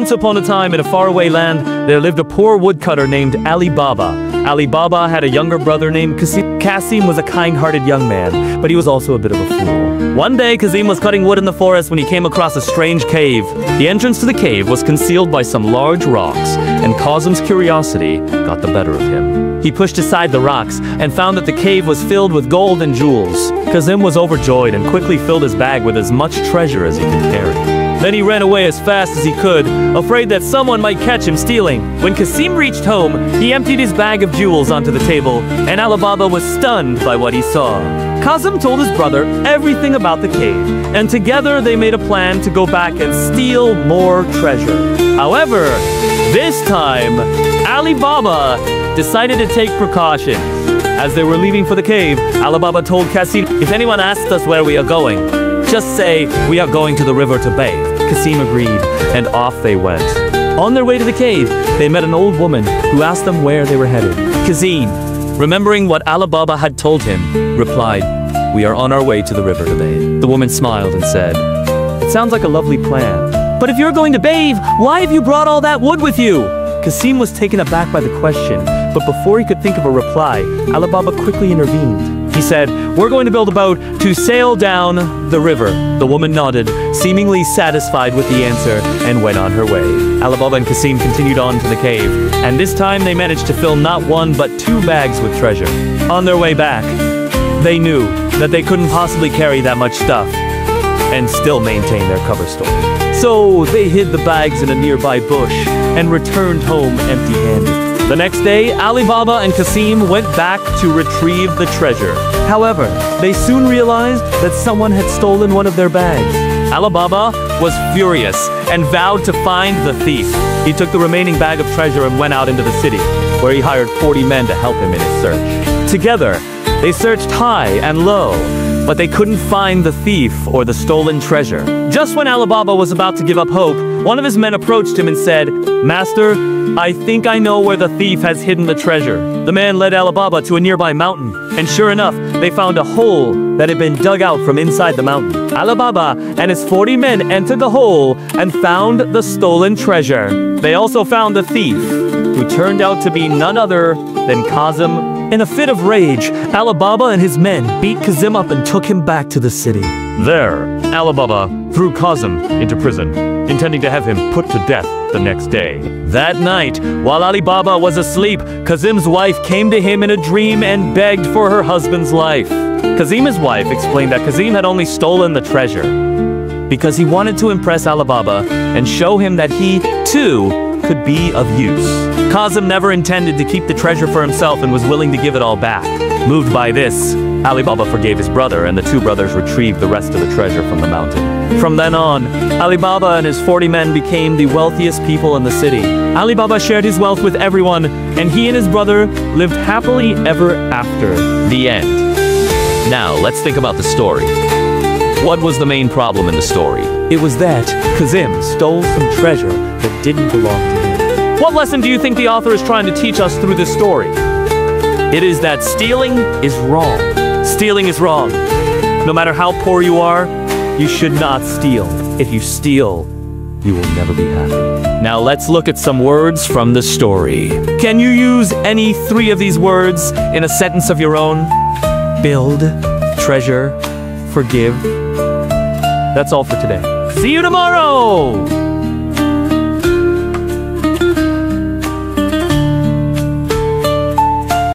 Once upon a time, in a faraway land, there lived a poor woodcutter named Alibaba. Alibaba had a younger brother named Kasim. Kasim was a kind-hearted young man, but he was also a bit of a fool. One day, Kasim was cutting wood in the forest when he came across a strange cave. The entrance to the cave was concealed by some large rocks, and Kasim's curiosity got the better of him. He pushed aside the rocks and found that the cave was filled with gold and jewels. Kasim was overjoyed and quickly filled his bag with as much treasure as he could carry. Then he ran away as fast as he could, afraid that someone might catch him stealing. When Kasim reached home, he emptied his bag of jewels onto the table, and Alibaba was stunned by what he saw. Kasim told his brother everything about the cave, and together they made a plan to go back and steal more treasure. However, this time, Alibaba decided to take precautions. As they were leaving for the cave, Alibaba told Kasim, "If anyone asks us where we are going, just say we are going to the river to bathe." Kasim agreed, and off they went. On their way to the cave, they met an old woman who asked them where they were headed. Kasim, remembering what Alibaba had told him, replied, "We are on our way to the river to bathe." The woman smiled and said, "It sounds like a lovely plan. But if you're going to bathe, why have you brought all that wood with you?" Kasim was taken aback by the question, but before he could think of a reply, Alibaba quickly intervened. He said, "We're going to build a boat to sail down the river." The woman nodded, seemingly satisfied with the answer, and went on her way. Alibaba and Kasim continued on to the cave, and this time they managed to fill not one but 2 bags with treasure. On their way back, they knew that they couldn't possibly carry that much stuff and still maintain their cover story. So they hid the bags in a nearby bush and returned home empty-handed. The next day, Alibaba and Kasim went back to retrieve the treasure. However, they soon realized that someone had stolen one of their bags. Alibaba was furious and vowed to find the thief. He took the remaining bag of treasure and went out into the city, where he hired 40 men to help him in his search. Together, they searched high and low, but they couldn't find the thief or the stolen treasure. Just when Alibaba was about to give up hope, one of his men approached him and said, "Master, I think I know where the thief has hidden the treasure." The man led Alibaba to a nearby mountain, and sure enough, they found a hole that had been dug out from inside the mountain. Alibaba and his 40 men entered the hole and found the stolen treasure. They also found the thief, who turned out to be none other than Kasim. In a fit of rage, Alibaba and his men beat Kasim up and took him back to the city. There, Alibaba threw Kasim into prison, intending to have him put to death the next day. That night, while Alibaba was asleep, Kasim's wife came to him in a dream and begged for her husband's life. Kasim's wife explained that Kasim had only stolen the treasure because he wanted to impress Alibaba and show him that he, too, could be of use. Kasim never intended to keep the treasure for himself and was willing to give it all back. Moved by this, Alibaba forgave his brother, and the 2 brothers retrieved the rest of the treasure from the mountain. From then on, Alibaba and his 40 men became the wealthiest people in the city. Alibaba shared his wealth with everyone, and he and his brother lived happily ever after. The end. Now, let's think about the story. What was the main problem in the story? It was that Kasim stole some treasure that didn't belong to him. What lesson do you think the author is trying to teach us through this story? It is that stealing is wrong. Stealing is wrong. No matter how poor you are, you should not steal. If you steal, you will never be happy. Now let's look at some words from the story. Can you use any 3 of these words in a sentence of your own? Build, treasure, forgive. That's all for today. See you tomorrow!